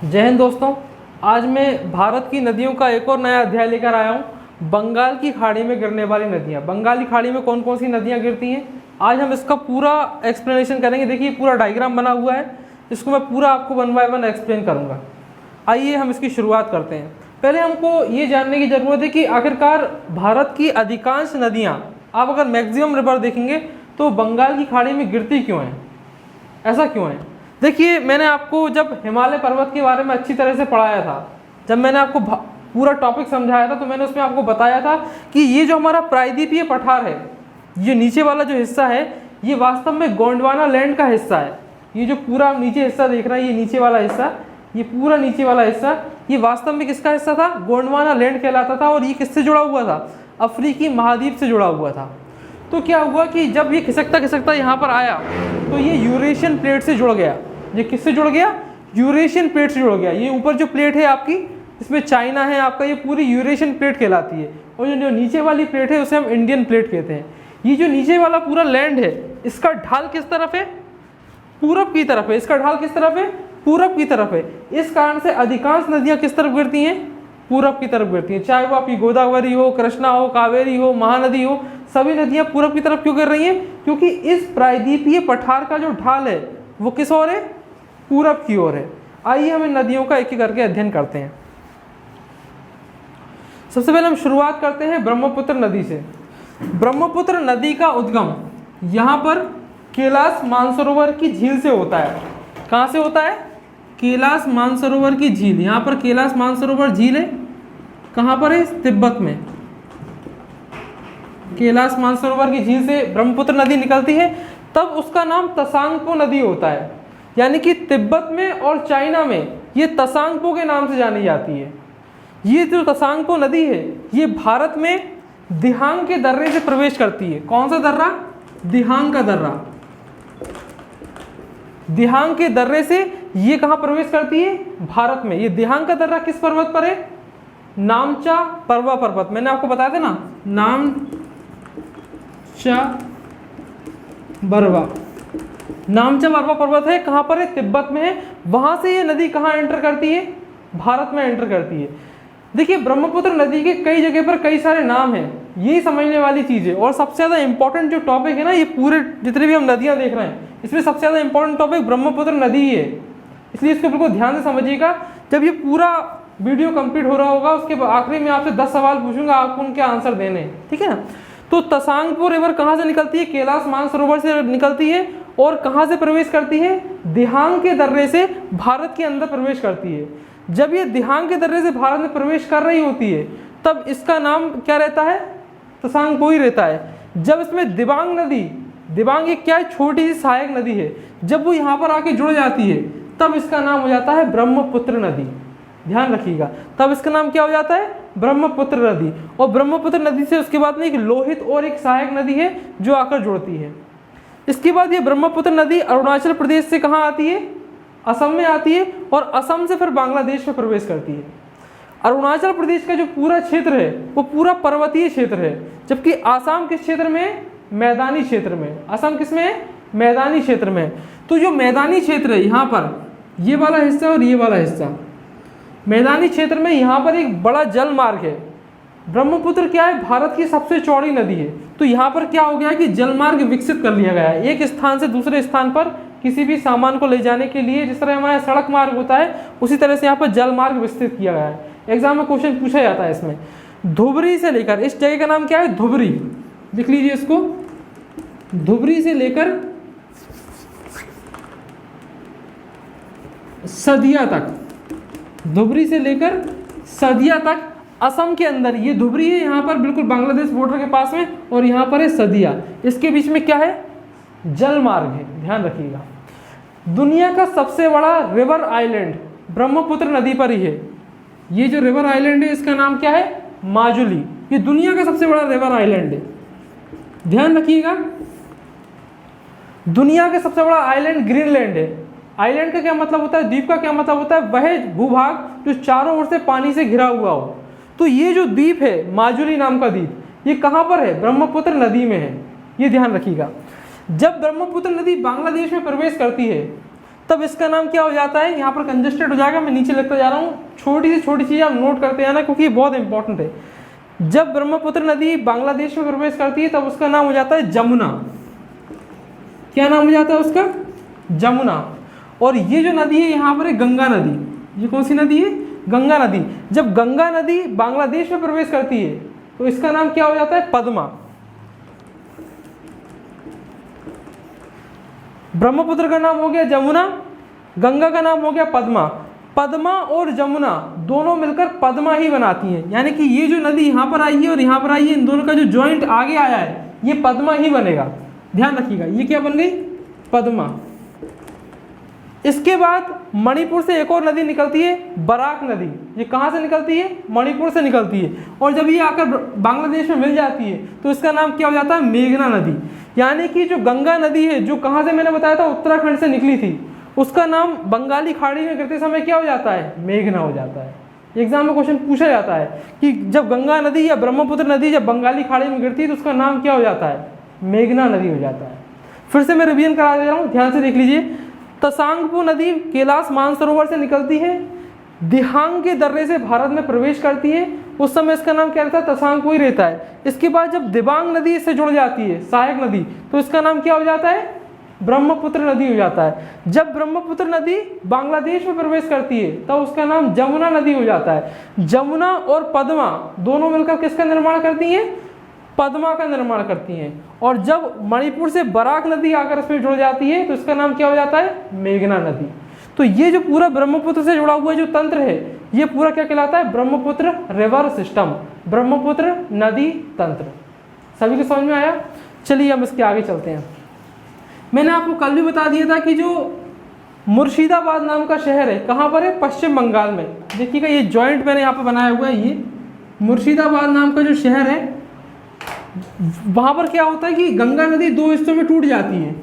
जय हिंद दोस्तों। आज मैं भारत की नदियों का एक और नया अध्याय लेकर आया हूँ। बंगाल की खाड़ी में गिरने वाली नदियाँ। बंगाल की खाड़ी में कौन कौन सी नदियाँ गिरती हैं, आज हम इसका पूरा एक्सप्लेनेशन करेंगे। देखिए पूरा डायग्राम बना हुआ है, इसको मैं पूरा आपको 1 बाय 1 एक्सप्लेन करूँगा। आइए हम इसकी शुरुआत करते हैं। पहले हमको ये जानने की ज़रूरत है कि आखिरकार भारत की अधिकांश नदियाँ, आप अगर मैक्सिमम रिवर देखेंगे तो बंगाल की खाड़ी में गिरती क्यों हैं, ऐसा क्यों है। देखिए मैंने आपको जब हिमालय पर्वत के बारे में अच्छी तरह से पढ़ाया था, जब मैंने आपको पूरा टॉपिक समझाया था, तो मैंने उसमें आपको बताया था कि ये जो हमारा प्रायद्वीपीय पठार है, ये नीचे वाला जो हिस्सा है, ये वास्तव में गोंडवाना लैंड का हिस्सा है। ये जो पूरा नीचे हिस्सा देख रहे हैं, ये नीचे वाला हिस्सा, ये पूरा नीचे वाला हिस्सा, ये वास्तव में किसका हिस्सा था, गोंडवाना लैंड कहलाता था। और ये किससे जुड़ा हुआ था, अफ्रीकी महाद्वीप से जुड़ा हुआ था। तो क्या हुआ कि जब ये खिसकता खिसकता यहाँ पर आया तो ये यूरेशियन प्लेट से जुड़ गया। ये किससे जुड़ गया, यूरेशियन प्लेट से जुड़ गया। ये ऊपर जो प्लेट है आपकी, इसमें चाइना है आपका, ये पूरी यूरेशियन प्लेट कहलाती है। और जो नीचे वाली प्लेट है उसे हम इंडियन प्लेट कहते हैं। ये जो नीचे वाला पूरा लैंड है, इसका ढाल किस तरफ है, पूरब की तरफ है। इसका ढाल किस तरफ है, पूरब की तरफ है। इस कारण से अधिकांश नदियाँ किस तरफ गिरती हैं, पूरब की तरफ गिरती हैं। चाहे वो आपकी गोदावरी हो, कृष्णा हो, कावेरी हो, महानदी हो, सभी नदियाँ पूरब की तरफ क्यों गिर रही हैं, क्योंकि इस प्रायद्वीपीय पठार का जो ढाल है वो किस ओर है, पूरब की ओर है। आइए हम इन नदियों का एक एक करके अध्ययन करते हैं। सबसे पहले हम शुरुआत करते हैं ब्रह्मपुत्र नदी से। ब्रह्मपुत्र नदी का उद्गम यहाँ पर कैलाश मानसरोवर की झील से होता है। कहाँ से होता है, कैलाश मानसरोवर की झील। यहाँ पर कैलाश मानसरोवर झील है, कहाँ पर है, तिब्बत में। कैलाश मानसरोवर की झील से ब्रह्मपुत्र नदी निकलती है, तब उसका नाम तसांगपो नदी होता है। यानी कि तिब्बत में और चाइना में ये तसांगपो के नाम से जानी जाती है। ये जो तसांगपो नदी है, ये भारत में दिहांग के दर्रे से प्रवेश करती है। कौन सा दर्रा, दिहांग का दर्रा। दिहांग के दर्रे से ये कहाँ प्रवेश करती है, भारत में। ये दिहांग का दर्रा किस पर्वत पर है, नामचा परवा पर्वत। मैंने आपको बताया था ना, नामचा बरवा, नामचा बरवा पर्वत है, कहाँ पर है, तिब्बत में है। वहां से ये नदी कहाँ एंटर करती है, भारत में एंटर करती है। देखिए ब्रह्मपुत्र नदी के कई जगह पर कई सारे नाम हैं, यही समझने वाली चीज़ है। और सबसे ज़्यादा इंपॉर्टेंट जो टॉपिक है ना, ये पूरे जितने भी हम नदियाँ देख रहे हैं, इसमें सबसे ज़्यादा इंपॉर्टेंट टॉपिक ब्रह्मपुत्र नदी ही है। इसलिए इसको बिल्कुल ध्यान से समझिएगा। जब ये पूरा वीडियो कंप्लीट हो रहा होगा, उसके आखिरी में आपसे 10 सवाल पूछूंगा, आपको उनके आंसर देने हैं, ठीक है ना। तो तसांगपो रिवर कहाँ से निकलती है, कैलाश मानसरोवर से निकलती है। और कहाँ से प्रवेश करती है, दिहांग के दर्रे से भारत के अंदर प्रवेश करती है। जब ये दिहांग के दर्रे से भारत में प्रवेश कर रही होती है, तब इसका नाम क्या रहता है, तसांगपो ही रहता है। जब इसमें दिबांग नदी, दिबांग एक क्या है, छोटी सी सहायक नदी है, जब वो यहाँ पर आके जुड़ जाती है, तब इसका नाम हो जाता है ब्रह्मपुत्र नदी। ध्यान रखिएगा, तब इसका नाम क्या हो जाता है, ब्रह्मपुत्र नदी। और ब्रह्मपुत्र नदी से उसके बाद में एक लोहित और एक सहायक नदी है जो आकर जुड़ती है। इसके बाद ये ब्रह्मपुत्र नदी अरुणाचल प्रदेश से कहाँ आती है, असम में आती है, और असम से फिर बांग्लादेश में प्रवेश करती है। अरुणाचल प्रदेश का जो पूरा क्षेत्र है वो पूरा पर्वतीय क्षेत्र है, जबकि आसाम किस क्षेत्र में है, मैदानी क्षेत्र में। असम किस में है, मैदानी क्षेत्र में। तो जो मैदानी क्षेत्र है, यहाँ पर ये वाला हिस्सा और ये वाला हिस्सा, मैदानी क्षेत्र में यहाँ पर एक बड़ा जल मार्ग है। ब्रह्मपुत्र क्या है, भारत की सबसे चौड़ी नदी है। तो यहाँ पर क्या हो गया है कि जल मार्ग विकसित कर लिया गया है। एक स्थान से दूसरे स्थान पर किसी भी सामान को ले जाने के लिए जिस तरह हमारा सड़क मार्ग होता है, उसी तरह से यहाँ पर जल मार्ग विकसित किया गया है। एग्जाम में क्वेश्चन पूछा जाता है इसमें। धुबरी से लेकर, इस जगह का नाम क्या है, धुबरी, लिख लीजिए इसको। धुबरी से लेकर सदिया तक, धुबरी से लेकर सदिया तक असम के अंदर ये धुबरी है, यहाँ पर बिल्कुल बांग्लादेश बॉर्डर के पास में, और यहाँ पर है सदिया। इसके बीच में क्या है, जल मार्ग है, ध्यान रखिएगा। दुनिया का सबसे बड़ा रिवर आइलैंड ब्रह्मपुत्र नदी पर ही है। ये जो रिवर आइलैंड है, इसका नाम क्या है, माजुली। ये दुनिया का सबसे बड़ा रिवर आइलैंड है, ध्यान रखिएगा। दुनिया का सबसे बड़ा आइलैंड ग्रीनलैंड है। आइलैंड का क्या मतलब होता है, द्वीप का क्या मतलब होता है, वह भूभाग जो चारों ओर से पानी से घिरा हुआ हो। तो ये जो द्वीप है, माजुली नाम का द्वीप, ये कहाँ पर है, ब्रह्मपुत्र नदी में है, ये ध्यान रखिएगा। जब ब्रह्मपुत्र नदी बांग्लादेश में प्रवेश करती है, तब इसका नाम क्या हो जाता है, यहाँ पर कंजेस्टेड हो जाएगा, मैं नीचे लिखता जा रहा हूँ, छोटी से छोटी चीज़ आप नोट करते जाना क्योंकि ये बहुत इंपॉर्टेंट है। जब ब्रह्मपुत्र नदी बांग्लादेश में प्रवेश करती है तब उसका नाम हो जाता है जमुना। क्या नाम हो जाता है उसका, जमुना। और ये जो नदी है यहाँ पर है गंगा नदी। ये कौन सी नदी है, गंगा नदी। जब गंगा नदी बांग्लादेश में प्रवेश करती है तो इसका नाम क्या हो जाता है, पद्मा। ब्रह्मपुत्र का नाम हो गया जमुना, गंगा का नाम हो गया पद्मा। पद्मा और जमुना दोनों मिलकर पद्मा ही बनाती हैं, यानी कि ये जो नदी यहाँ पर आई है और यहाँ पर आई है, इन दोनों का जो जॉइंट आगे आया है ये पद्मा ही बनेगा। ध्यान रखिएगा, ये क्या बन गई, पद्मा। इसके बाद मणिपुर से एक और नदी निकलती है, बराक नदी। ये कहाँ से निकलती है, मणिपुर से निकलती है। और जब ये आकर बांग्लादेश में मिल जाती है तो इसका नाम क्या हो जाता है, मेघना नदी। यानी कि जो गंगा नदी है, जो कहाँ से मैंने बताया था उत्तराखंड से निकली थी, उसका नाम बंगाली खाड़ी में गिरते समय क्या हो जाता है, मेघना हो जाता है। एग्जाम में क्वेश्चन पूछा जाता है कि जब गंगा नदी या ब्रह्मपुत्र नदी जब बंगाली खाड़ी में गिरती है तो उसका नाम क्या हो जाता है, मेघना नदी हो जाता है। फिर से मैं रिवीजन करा दे रहा हूँ, ध्यान से देख लीजिए। तसांगपू नदी कैलाश मानसरोवर से निकलती है, दिहांग के दर्रे से भारत में प्रवेश करती है, उस समय इसका नाम क्या रहता है, तसांगपू ही रहता है। इसके बाद जब दिबांग नदी इससे जुड़ जाती है, सहायक नदी, तो इसका नाम क्या हो जाता है, ब्रह्मपुत्र नदी हो जाता है। जब ब्रह्मपुत्र नदी बांग्लादेश में प्रवेश करती है तब उसका नाम जमुना नदी हो जाता है। जमुना और पद्मा दोनों मिलकर किसका निर्माण करती हैं, पद्मा का निर्माण करती हैं। और जब मणिपुर से बराक नदी आकर इसमें जुड़ जाती है तो इसका नाम क्या हो जाता है, मेघना नदी। तो ये जो पूरा ब्रह्मपुत्र से जुड़ा हुआ जो तंत्र है ये पूरा क्या कहलाता है, ब्रह्मपुत्र रिवर सिस्टम, ब्रह्मपुत्र नदी तंत्र। सभी को समझ में आया। चलिए हम इसके आगे चलते हैं। मैंने आपको कल भी बता दिया था कि जो मुर्शिदाबाद नाम का शहर है कहाँ पर है, पश्चिम बंगाल में। देखिएगा ये जॉइंट मैंने यहाँ पर बनाया हुआ है, ये मुर्शिदाबाद नाम का जो शहर है वहाँ पर क्या होता है कि गंगा नदी दो हिस्सों में टूट जाती है।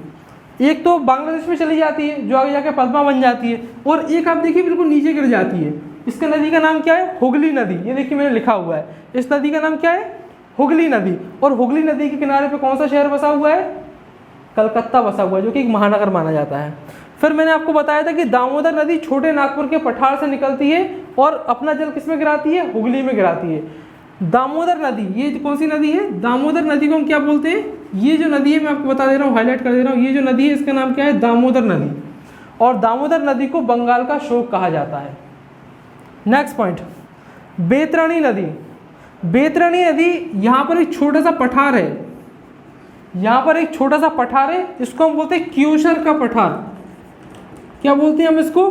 एक तो बांग्लादेश में चली जाती है जो आगे जाके पद्मा बन जाती है, और एक आप देखिए बिल्कुल नीचे गिर जाती है। इसका नदी का नाम क्या है, हुगली नदी। ये देखिए मैंने लिखा हुआ है, इस नदी का नाम क्या है, हुगली नदी। और हुगली नदी के किनारे पे कौन सा शहर बसा हुआ है, कलकत्ता बसा हुआ है, जो कि एक महानगर माना जाता है। फिर मैंने आपको बताया था कि दामोदर नदी छोटे नागपुर के पठार से निकलती है और अपना जल किसमें गिराती है, हुगली में गिराती है। दामोदर नदी, ये कौन सी नदी है, दामोदर नदी को हम क्या बोलते हैं, ये जो नदी है मैं आपको बता दे रहा हूँ, हाईलाइट कर दे रहा हूँ, ये जो नदी है इसका नाम क्या है, दामोदर नदी। और दामोदर नदी को बंगाल का शोक कहा जाता है। नेक्स्ट पॉइंट, बेतरणी नदी। बेतरणी नदी यहाँ पर एक छोटा सा पठार है, यहाँ पर एक छोटा सा पठार है, इसको हम बोलते हैं क्योशर का पठार। क्या बोलते हैं हम इसको,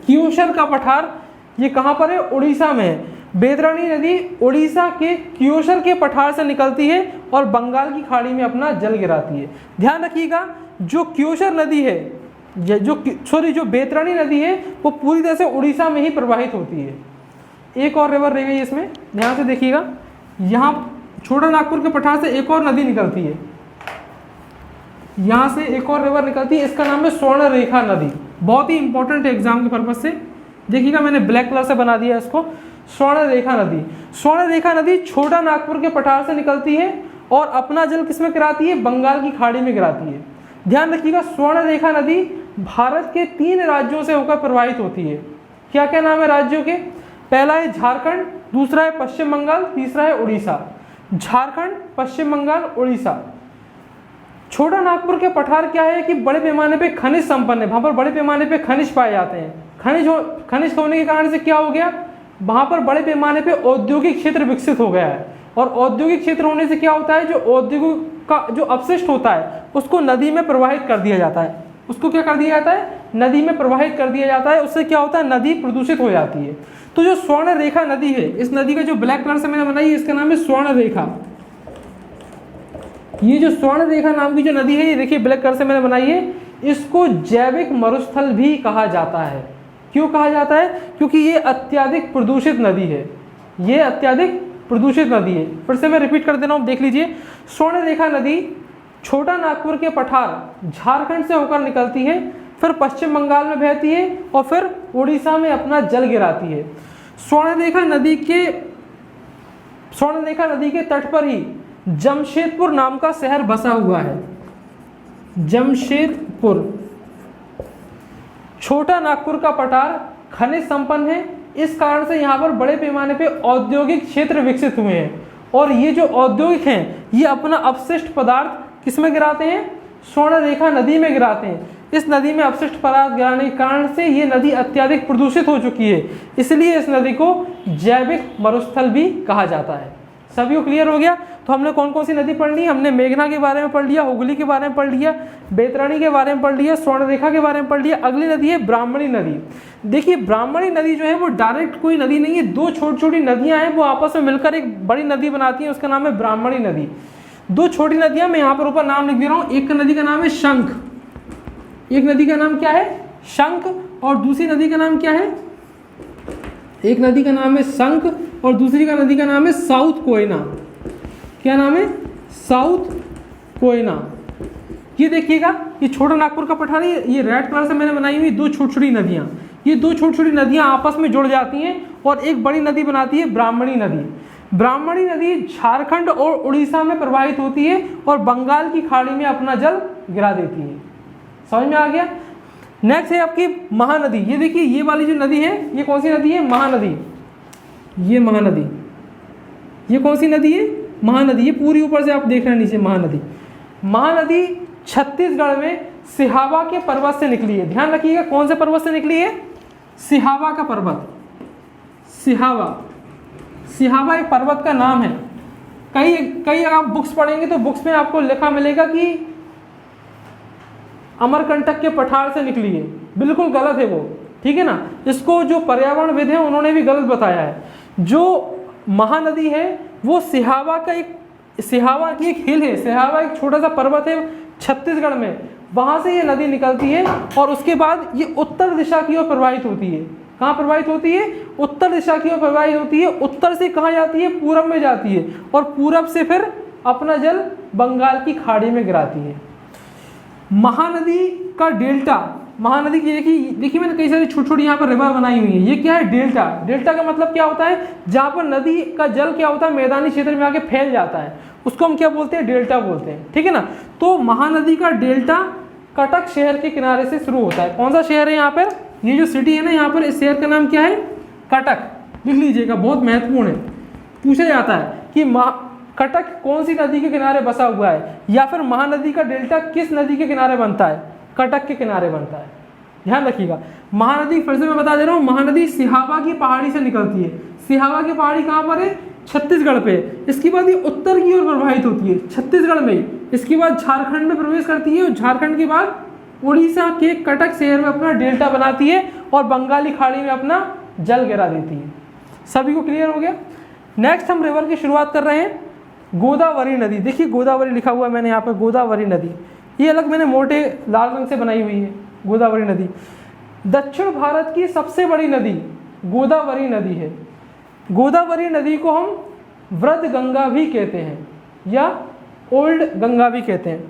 क्योशर का पठार। ये कहाँ पर है, उड़ीसा में है। बेतरणी नदी उड़ीसा के क्योशर के पठार से निकलती है और बंगाल की खाड़ी में अपना जल गिराती है। ध्यान रखिएगा, जो क्योशर नदी है, जो बेतरणी नदी है वो पूरी तरह से उड़ीसा में ही प्रवाहित होती है। एक और रिवर रह गई इसमें, ध्यान से देखिएगा। यहाँ छोटा नागपुर के पठार से एक और नदी निकलती है, यहाँ से एक और रिवर निकलती है, इसका नाम है स्वर्ण रेखा नदी। बहुत ही इंपॉर्टेंट है एग्जाम के पर्पज से। देखिएगा मैंने ब्लैक कलर से बना दिया इसको, स्वर्ण रेखा नदी। स्वर्ण रेखा नदी छोटा नागपुर के पठार से निकलती है और अपना जल किसमें गिराती है, बंगाल की खाड़ी में गिराती है। ध्यान रखिएगा, स्वर्ण रेखा नदी भारत के 3 राज्यों से होकर प्रवाहित होती है। क्या क्या नाम है राज्यों के, पहला है झारखंड, दूसरा है पश्चिम बंगाल, तीसरा है उड़ीसा। झारखंड, पश्चिम बंगाल, उड़ीसा। छोटा नागपुर के पठार क्या है कि बड़े पैमाने पे खनिज संपन्न है, वहाँ पर बड़े पैमाने पे खनिज पाए जाते हैं। खनिज होने के कारण से क्या हो गया, वहाँ पर बड़े पैमाने पे औद्योगिक क्षेत्र विकसित हो गया है। और औद्योगिक क्षेत्र होने से क्या होता है, जो औद्योगिक का जो अपशिष्ट होता है उसको नदी में प्रवाहित कर दिया जाता है। उसको क्या कर दिया जाता है, नदी में प्रवाहित कर दिया जाता है। उससे क्या होता है, नदी प्रदूषित हो जाती है। तो जो स्वर्ण रेखा नदी है, इस नदी का जो ब्लैक कलर से मैंने बनाई है इसका नाम है स्वर्ण रेखा। ये जो स्वर्ण रेखा नाम की जो नदी है, ये देखिए ब्लैक कलर से मैंने बनाई है, इसको जैविक मरुस्थल भी कहा जाता है। क्यों कहा जाता है, क्योंकि ये अत्यधिक प्रदूषित नदी है। ये अत्यधिक प्रदूषित नदी है। फिर से मैं रिपीट कर दे रहा हूँ, देख लीजिए। स्वर्ण रेखा नदी छोटा नागपुर के पठार झारखंड से होकर निकलती है, फिर पश्चिम बंगाल में बहती है और फिर उड़ीसा में अपना जल गिराती है। स्वर्ण रेखा नदी के तट पर ही जमशेदपुर नाम का शहर बसा हुआ है। जमशेदपुर। छोटा नागपुर का पठार खनिज संपन्न है, इस कारण से यहाँ पर बड़े पैमाने पे औद्योगिक क्षेत्र विकसित हुए हैं। और ये जो औद्योगिक हैं ये अपना अपशिष्ट पदार्थ किस में गिराते हैं? स्वर्णरेखा नदी में गिराते हैं। इस नदी में अपशिष्ट पदार्थ गिराने के कारण से ये नदी अत्यधिक प्रदूषित हो चुकी है, इसलिए इस नदी को जैविक मरुस्थल भी कहा जाता है। सभी को क्लियर हो गया? तो हमने कौन कौन सी नदी पढ़ ली? हमने मेघना के बारे में पढ़ लिया, हुगली के बारे में पढ़ लिया, बैतरणी के बारे में पढ़ लिया, स्वर्णरेखा के बारे में पढ़ लिया। अगली नदी है ब्राह्मणी नदी। देखिए ब्राह्मणी नदी जो है वो डायरेक्ट कोई नदी नहीं है, दो छोटी छोटी नदियां हैं, वो आपस में मिलकर एक बड़ी नदी बनाती है, उसका नाम है ब्राह्मणी नदी। दो छोटी नदियां, मैं यहाँ पर ऊपर नाम लिख दे रहा हूँ। एक नदी का नाम है शंख, एक नदी का नाम क्या है? शंख। और दूसरी नदी का नाम क्या है? एक नदी का नाम है शंख और दूसरी का नदी का नाम है साउथ कोयना। क्या नाम है? साउथ कोयना। ये देखिएगा, ये छोटा नागपुर का पठार है, ये रेड कलर से मैंने बनाई हुई दो छोटी छोटी नदियां। ये दो छोटी छोटी नदियां आपस में जुड़ जाती हैं और एक बड़ी नदी बनाती है ब्राह्मणी नदी। ब्राह्मणी नदी झारखंड और उड़ीसा में प्रवाहित होती है और बंगाल की खाड़ी में अपना जल गिरा देती है। समझ में आ गया? नेक्स्ट है आपकी महानदी। ये देखिए, ये वाली जो नदी है ये कौन सी नदी है? महानदी। ये महानदी, ये कौन सी नदी है? महानदी। ये पूरी ऊपर से आप देख रहे हैं नीचे महानदी। महानदी छत्तीसगढ़ में सिहावा के पर्वत से निकली है। ध्यान रखिएगा, कौन से पर्वत से निकली है? सिहावा का पर्वत। सिहावा, सिहावा एक पर्वत का नाम है। कई आप बुक्स पढ़ेंगे तो बुक्स में आपको लिखा मिलेगा कि अमरकंटक के पठार से निकली है। बिल्कुल गलत है वो, ठीक है ना। इसको जो पर्यावरणविद है उन्होंने भी गलत बताया है। जो महानदी है वो सिहावा की एक हिल है, सिहावा एक छोटा सा पर्वत है छत्तीसगढ़ में, वहां से ये नदी निकलती है और उसके बाद ये उत्तर दिशा की ओर प्रवाहित होती है। कहाँ प्रवाहित होती है? उत्तर दिशा की ओर प्रवाहित होती है। उत्तर से कहाँ जाती है? पूरब में जाती है और पूरब से फिर अपना जल बंगाल की खाड़ी में गिराती है। महानदी का डेल्टा, महानदी की देखिए मैंने कई सारी छोटी छोटी यहाँ पर रिवर बनाई हुई है। ये क्या है? डेल्टा। डेल्टा का मतलब क्या होता है? जहाँ पर नदी का जल क्या होता है? मैदानी क्षेत्र में आके फैल जाता है, उसको हम क्या बोलते हैं? डेल्टा बोलते हैं, ठीक है ना। तो महानदी का डेल्टा कटक शहर के किनारे से शुरू होता है। कौन सा शहर है यहाँ पर? ये जो सिटी है ना यहाँ पर, इस शहर का नाम क्या है? कटक। लिख लीजिएगा, बहुत महत्वपूर्ण है, पूछा जाता है कि कटक कौन सी नदी के किनारे बसा हुआ है, या फिर महानदी का डेल्टा किस नदी के किनारे बनता है? कटक के किनारे बनता है। ध्यान रखिएगा। महानदी फिर से मैं बता दे रहा हूँ, महानदी सिहावा की पहाड़ी से निकलती है। सिहावा की पहाड़ी कहाँ पर है? छत्तीसगढ़ पे। इसके बाद ये उत्तर की ओर प्रवाहित होती है छत्तीसगढ़ में ही। इसके बाद झारखंड में प्रवेश करती है और झारखंड के बाद उड़ीसा के कटक शहर में अपना डेल्टा बनाती है और बंगाली खाड़ी में अपना जल गिरा देती है। सभी को क्लियर हो गया? नेक्स्ट हम रिवर की शुरुआत कर रहे हैं, गोदावरी नदी। देखिए गोदावरी लिखा हुआ है मैंने यहाँ पर, गोदावरी नदी। ये अलग मैंने मोटे लाल रंग से बनाई हुई है गोदावरी नदी। दक्षिण भारत की सबसे बड़ी नदी गोदावरी नदी है। गोदावरी नदी को हम वृद्ध गंगा भी कहते हैं या ओल्ड गंगा भी कहते हैं।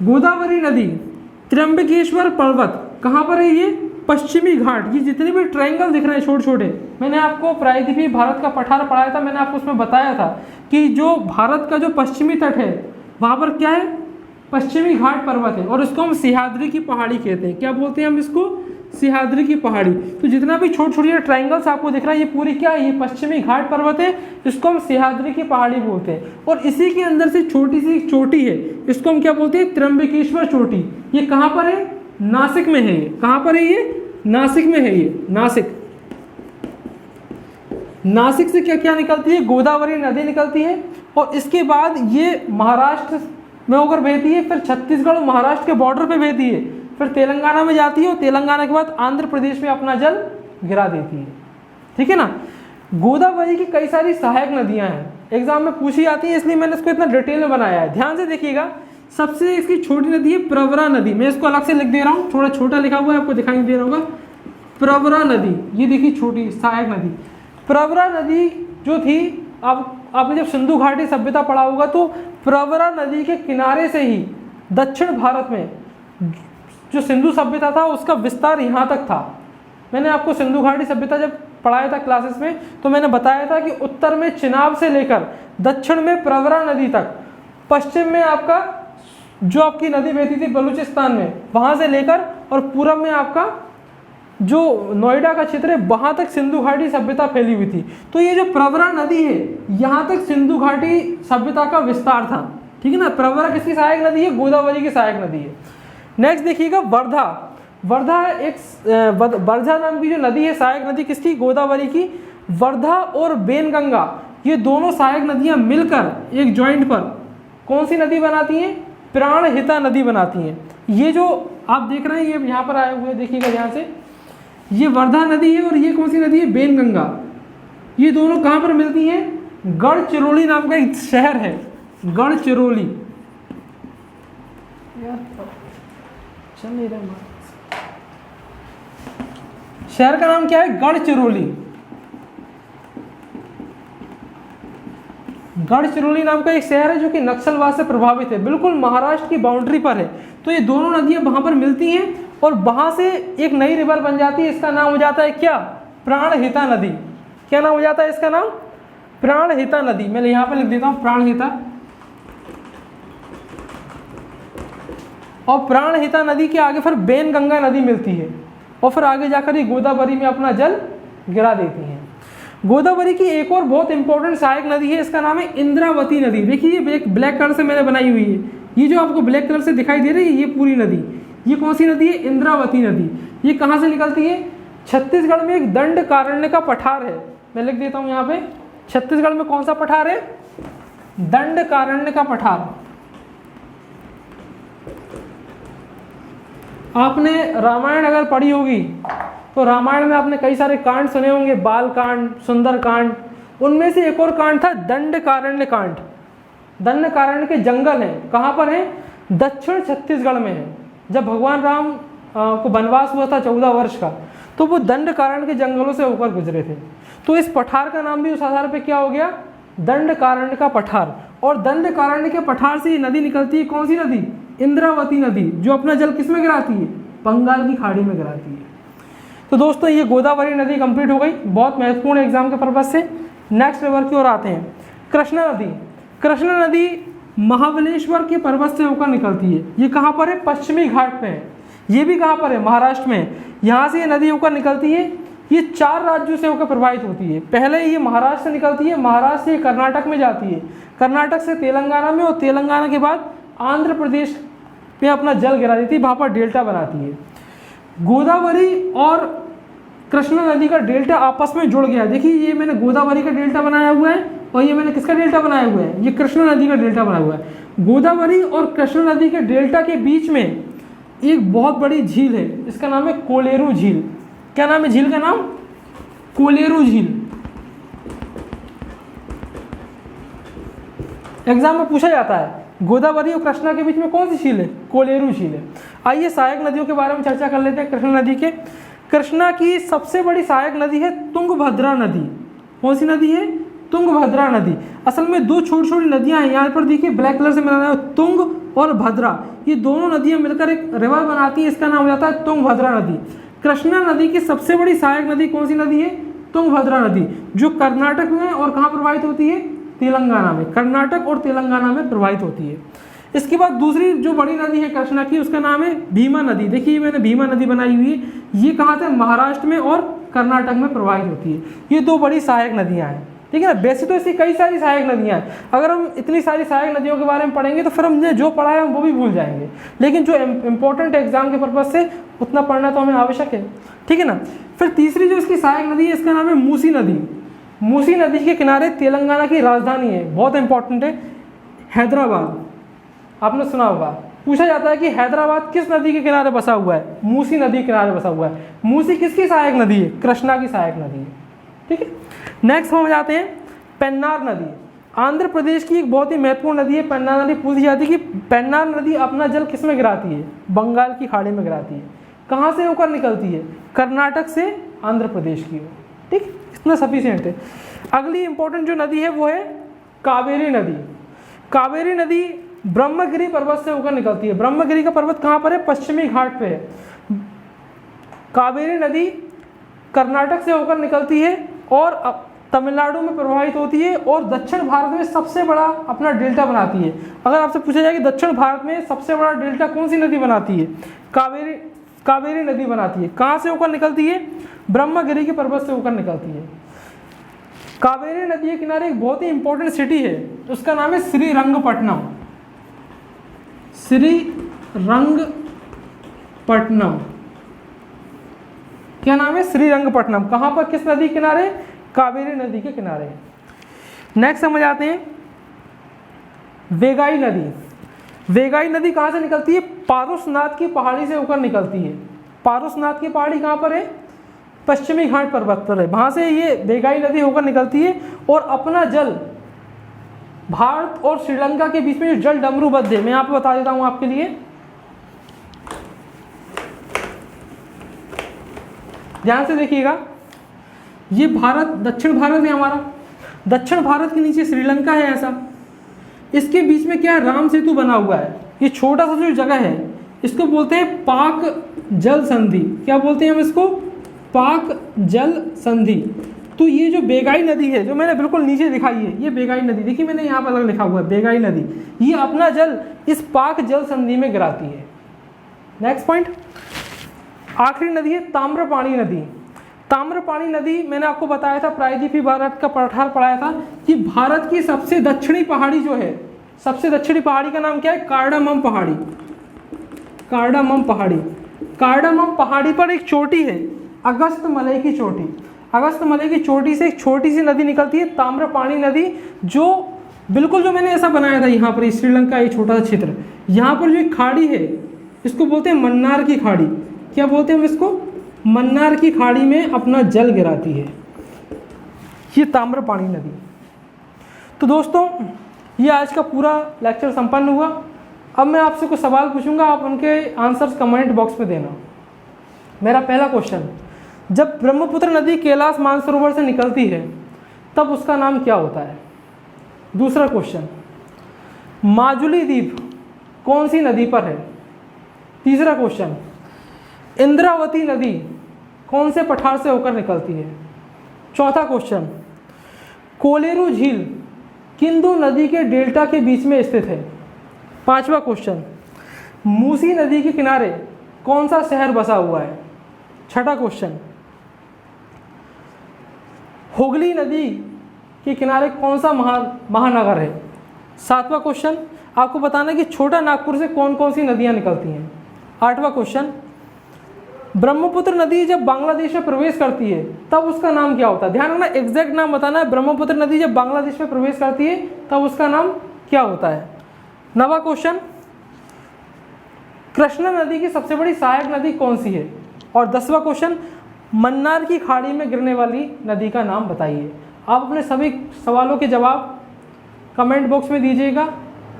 गोदावरी नदी त्र्यंबकेश्वर पर्वत कहाँ पर है? ये पश्चिमी घाट। ये जितने भी ट्रायंगल दिख रहे हैं छोटे छोटे, मैंने आपको प्रायद्वीपीय भारत का पठार पढ़ाया था, मैंने आपको उसमें बताया था कि जो भारत का जो पश्चिमी तट है वहाँ पर क्या है? पश्चिमी घाट पर्वत है और इसको हम सिहाद्री की पहाड़ी कहते हैं। क्या बोलते हैं हम इसको? सिहाद्री की पहाड़ी। तो जितना भी छोटे छोटे ट्रायंगल्स आपको दिख रहा है ये पूरी क्या है? ये पश्चिमी घाट पर्वत है, इसको हम सिहाद्री की पहाड़ी बोलते हैं। और इसी के अंदर से छोटी सी एक चोटी है, इसको हम क्या बोलते हैं? त्र्यंबकेश्वर चोटी। ये कहाँ पर है? नासिक में है। ये कहाँ पर है? ये नासिक में है। ये नासिक, नासिक से क्या क्या निकलती है? गोदावरी नदी निकलती है और इसके बाद ये महाराष्ट्र में होकर बहती है, फिर छत्तीसगढ़ और महाराष्ट्र के बॉर्डर पे बहती है, फिर तेलंगाना में जाती है और तेलंगाना के बाद आंध्र प्रदेश में अपना जल गिरा देती है, ठीक है ना। गोदावरी की कई सारी सहायक नदियां हैं, एग्जाम में पूछी जाती है, इसलिए मैंने इसको इतना डिटेल में बनाया है। ध्यान से देखिएगा। सबसे इसकी छोटी नदी है प्रवरा नदी। मैं इसको अलग से लिख दे रहा हूँ, थोड़ा छोटा लिखा हुआ है, आपको दिखाई दे रहा होगा। प्रवरा नदी, ये देखिए छोटी सहायक नदी। प्रवरा नदी जो थी, आपने जब सिंधु घाटी सभ्यता पढ़ा होगा तो प्रवरा नदी के किनारे से ही दक्षिण भारत में जो सिंधु सभ्यता था उसका विस्तार यहाँ तक था। मैंने आपको सिंधु घाटी सभ्यता जब पढ़ाया था क्लासेस में तो मैंने बताया था कि उत्तर में चिनाब से लेकर दक्षिण में प्रवरा नदी तक, पश्चिम में आपका जो आपकी नदी बहती थी बलूचिस्तान में, वहाँ से लेकर और पूरब में आपका जो नोएडा का क्षेत्र है वहाँ तक सिंधु घाटी सभ्यता फैली हुई थी। तो ये जो प्रवरा नदी है यहाँ तक सिंधु घाटी सभ्यता का विस्तार था, ठीक है ना। प्रवरा किसकी सहायक नदी है? गोदावरी की सहायक नदी है। नेक्स्ट देखिएगा वर्धा। वर्धा वर्धा नाम की जो नदी है सहायक नदी किसकी? गोदावरी की। वर्धा और बेनगंगा ये दोनों सहायक नदियाँ मिलकर एक जॉइंट पर कौन सी नदी बनाती हैं? प्राणहिता नदी बनाती हैं। ये जो आप देख रहे हैं ये यहाँ पर आए हुए देखिएगा ध्यान से, ये वर्धा नदी है और ये कौन सी नदी है? बेनगंगा। ये दोनों कहाँ पर मिलती हैं? गढ़चिरौली नाम का एक शहर है, गढ़चिरौली। चल नहीं रहा, शहर का नाम क्या है? गढ़चिरौली। गढ़चिरौली नाम का एक शहर है जो कि नक्सलवाद से प्रभावित है, बिल्कुल महाराष्ट्र की बाउंड्री पर है। तो ये दोनों नदियां वहां पर मिलती हैं और वहां से एक नई रिवर बन जाती है। इसका नाम हो जाता है क्या? प्राणहिता नदी। क्या नाम हो जाता है इसका नाम? प्राणहिता नदी। मैं यहाँ पे लिख देता हूँ प्राणहिता। और प्राणहिता नदी के आगे फिर बेनगंगा नदी मिलती है और फिर आगे जाकर ये गोदावरी में अपना जल गिरा देती हैं। गोदावरी की एक और बहुत इंपॉर्टेंट सहायक नदी है, इसका नाम है इंद्रावती नदी। देखिए ये ब्लैक कलर से मैंने बनाई हुई है, ये जो आपको ब्लैक कलर से दिखाई दे रही है ये पूरी नदी, ये कौन सी नदी है? इंद्रावती नदी। ये कहाँ से निकलती है? छत्तीसगढ़ में एक दंडकारण्य का पठार है। मैं लिख देता हूँ यहाँ पे, छत्तीसगढ़ में कौन सा पठार है? दंडकारण्य का पठार। आपने रामायण अगर पढ़ी होगी तो रामायण में आपने कई सारे कांड सुने होंगे, बाल कांड, सुंदर कांड। उनमें से एक और कांड था दंडकारण्य कांड। दंडकारण्य के जंगल हैं, कहाँ पर हैं? दक्षिण छत्तीसगढ़ में है। जब भगवान राम को वनवास हुआ था 14 वर्ष का, तो वो दंडकारण्य के जंगलों से होकर गुजरे थे। तो इस पठार का नाम भी उस आधार पे क्या हो गया? दंडकारण्य का पठार। और दंडकारण्य के पठार से ये नदी निकलती है, कौन सी नदी? इंद्रावती नदी, जो अपना जल किस में गिराती है? बंगाल की खाड़ी में गिराती है। तो दोस्तों ये गोदावरी नदी कंप्लीट हो गई, बहुत महत्वपूर्ण एग्जाम के पर्पज से। नेक्स्ट रिवर की ओर आते हैं, कृष्णा नदी। कृष्णा नदी महाबलेश्वर के पर्वत से होकर निकलती है। ये कहाँ पर है? पश्चिमी घाट पे है। ये भी कहाँ पर है? महाराष्ट्र में। यहाँ से ये नदी होकर निकलती है, ये 4 राज्यों से होकर प्रवाहित होती है। पहले ये महाराष्ट्र से निकलती है, महाराष्ट्र से कर्नाटक में जाती है, कर्नाटक से तेलंगाना में, और तेलंगाना के बाद आंध्र प्रदेश पे अपना जल गिरा देती है, वहाँ पर डेल्टा बनाती है। गोदावरी और कृष्णा नदी का डेल्टा आपस में जुड़ गया। देखिए ये मैंने गोदावरी का डेल्टा बनाया हुआ है और ये मैंने किसका डेल्टा बनाया हुआ है? ये कृष्णा नदी का डेल्टा बनाया हुआ है। गोदावरी और कृष्णा नदी के डेल्टा के बीच में एक बहुत बड़ी झील है, इसका नाम है कोलेरू झील। क्या नाम है झील का नाम? कोलेरू झील। एग्जाम में पूछा जाता है गोदावरी और कृष्णा के बीच में कौन सी झील है? कोलेरू झील है। आइए सहायक नदियों के बारे में चर्चा कर लेते हैं। कृष्णा नदी के, कृष्णा की सबसे बड़ी सहायक नदी है तुंगभद्रा नदी। कौन सी नदी है? तुंगभद्रा नदी। असल में 2 छोटी छोटी नदियां हैं, यहाँ पर देखिए ब्लैक कलर से बनाया है, तुंग और भद्रा। ये दोनों नदियां मिलकर एक रिवर बनाती है, इसका नाम हो जाता है तुंगभद्रा नदी। कृष्णा नदी की सबसे बड़ी सहायक नदी कौन सी नदी है? तुंगभद्रा नदी, जो कर्नाटक में और कहाँ प्रवाहित होती है? तेलंगाना में। कर्नाटक और तेलंगाना में प्रवाहित होती है। इसके बाद दूसरी जो बड़ी नदी है कृष्णा की, उसका नाम है भीमा नदी। देखिए मैंने भीमा नदी बनाई हुई है, ये कहाँ से? महाराष्ट्र में और कर्नाटक में प्रवाहित होती है। ये 2 बड़ी सहायक नदियाँ हैं, ठीक है ना। वैसे तो ऐसी कई सारी सहायक नदियाँ हैं, अगर हम इतनी सारी सहायक नदियों के बारे में पढ़ेंगे तो फिर हमने जो पढ़ा है हम वो भी भूल जाएंगे। लेकिन जो इंपॉर्टेंट एग्जाम के पर्पज से उतना पढ़ना तो हमें आवश्यक है, ठीक है ना। फिर तीसरी जो इसकी सहायक नदी है, इसका नाम है मूसी नदी। मूसी नदी के किनारे तेलंगाना की राजधानी है, बहुत इंपॉर्टेंट है, हैदराबाद। आपने सुना होगा, पूछा जाता है कि हैदराबाद किस नदी के किनारे बसा हुआ है? मूसी नदी के किनारे बसा हुआ है। मूसी किसकी सहायक नदी है? कृष्णा की सहायक नदी है, ठीक है। नेक्स्ट हम जाते हैं पेन्नार नदी। आंध्र प्रदेश की एक बहुत ही महत्वपूर्ण नदी है पेन्नार नदी। पूछी जाती है कि पेन्नार नदी अपना जल किस में गिराती है? बंगाल की खाड़ी में गिराती है। कहाँ से होकर निकलती है? कर्नाटक से आंध्र प्रदेश की ओर, ठीक, इतना सफिशिएंट है। अगली इंपॉर्टेंट जो नदी है वो है कावेरी नदी। कावेरी नदी ब्रह्मगिरी पर्वत से होकर निकलती है। ब्रह्मगिरी का पर्वत कहाँ पर है? पश्चिमी घाट पे है। कावेरी नदी कर्नाटक से होकर निकलती है और तमिलनाडु में प्रवाहित होती है और दक्षिण भारत में सबसे बड़ा अपना डेल्टा बनाती है। अगर आपसे पूछा जाए कि दक्षिण भारत में सबसे बड़ा डेल्टा कौन सी नदी बनाती है, कावेरी नदी बनाती है। कहाँ से होकर निकलती है, ब्रह्मगिरी के पर्वत से होकर निकलती है। कावेरी नदी के किनारे एक बहुत ही इंपॉर्टेंट सिटी है, उसका नाम है श्रीरंगपट्टनम। श्रीरंगपट्टनम, क्या नाम है, श्रीरंगपट्टनम। कहाँ पर, किस नदी के किनारे, कावेरी नदी के किनारे। नेक्स्ट समझ आते हैं वेगाई नदी। वेगाई नदी कहाँ से निकलती है, पारुसनाथ की पहाड़ी से होकर निकलती है। पारुसनाथ की पहाड़ी कहाँ पर है, पश्चिमी घाट पर्वत पर है, वहाँ से ये वेगाई नदी होकर निकलती है और अपना जल भारत और श्रीलंका के बीच में जो जल डमरूबद्ध है, मैं यहाँ पे बता देता हूँ आपके लिए, ध्यान से देखिएगा। ये भारत, दक्षिण भारत है हमारा, दक्षिण भारत के नीचे श्रीलंका है ऐसा, इसके बीच में क्या है, राम सेतु बना हुआ है। ये छोटा सा जो जगह है इसको बोलते हैं पाक जल संधि। क्या बोलते हैं हम इसको, पाक जल संधि। तो ये जो बेगाई नदी है, जो मैंने बिल्कुल नीचे दिखाई है, ये बेगाई नदी, देखिए मैंने यहाँ पर लिखा हुआ है बेगाई नदी, ये अपना जल इस पाक जल संधि में गिराती है। नेक्स्ट पॉइंट, आखिरी नदी है ताम्रपाणी नदी। ताम्रपाणी नदी मैंने आपको बताया था, प्रायद्वीपीय भारत का पठार पढ़ाया था कि भारत की सबसे दक्षिणी पहाड़ी जो है, सबसे दक्षिणी पहाड़ी का नाम क्या है, कार्डामम पहाड़ी। कार्डामम पहाड़ी, कार्डामम पहाड़ी पर एक चोटी है, अगस्त्यमलई की चोटी। अगस्त्यमलई की चोटी से एक छोटी सी नदी निकलती है, ताम्रपाणी नदी, जो बिल्कुल जो मैंने ऐसा बनाया था यहाँ पर, श्रीलंका एक छोटा सा क्षेत्र, यहाँ पर जो एक खाड़ी है इसको बोलते हैं मन्नार की खाड़ी। क्या बोलते हैं हम इसको, मन्नार की खाड़ी में अपना जल गिराती है ये ताम्रपाणी नदी। तो दोस्तों ये आज का पूरा लेक्चर संपन्न हुआ। अब मैं आपसे कुछ सवाल पूछूंगा, आप उनके आंसर्स कमेंट बॉक्स में देना। मेरा पहला क्वेश्चन, जब ब्रह्मपुत्र नदी कैलाश मानसरोवर से निकलती है तब उसका नाम क्या होता है। दूसरा क्वेश्चन, माजुली द्वीप कौन सी नदी पर है। तीसरा क्वेश्चन, इंद्रावती नदी कौन से पठार से होकर निकलती है। चौथा क्वेश्चन, कोलेरू झील किंदु नदी के डेल्टा के बीच में स्थित है। पांचवा क्वेश्चन, मूसी नदी के किनारे कौन सा शहर बसा हुआ है। छठा क्वेश्चन, हुगली नदी के किनारे कौन सा महानगर है। सातवां क्वेश्चन, आपको बताना है कि छोटा नागपुर से कौन कौन सी नदियां निकलती हैं। आठवां क्वेश्चन, ब्रह्मपुत्र नदी जब बांग्लादेश में प्रवेश करती है तब उसका नाम क्या होता है। ध्यान रखना, एग्जैक्ट नाम बताना है। ब्रह्मपुत्र नदी जब बांग्लादेश में प्रवेश करती है तब उसका नाम क्या होता है। नवा क्वेश्चन, कृष्णा नदी की सबसे बड़ी सहायक नदी कौन सी है। और 10वां क्वेश्चन, मन्नार की खाड़ी में गिरने वाली नदी का नाम बताइए। आप अपने सभी सवालों के जवाब कमेंट बॉक्स में दीजिएगा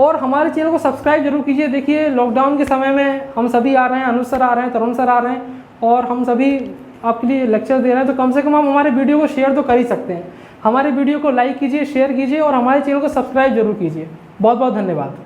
और हमारे चैनल को सब्सक्राइब जरूर कीजिए। देखिए लॉकडाउन के समय में हम सभी आ रहे हैं, अनुज सर आ रहे हैं, तरुण सर आ रहे हैं और हम सभी आपके लिए लेक्चर दे रहे हैं, तो कम से कम हम हमारे वीडियो को शेयर तो कर ही सकते हैं। हमारे वीडियो को लाइक कीजिए, शेयर कीजिए और हमारे चैनल को सब्सक्राइब जरूर कीजिए। बहुत बहुत धन्यवाद।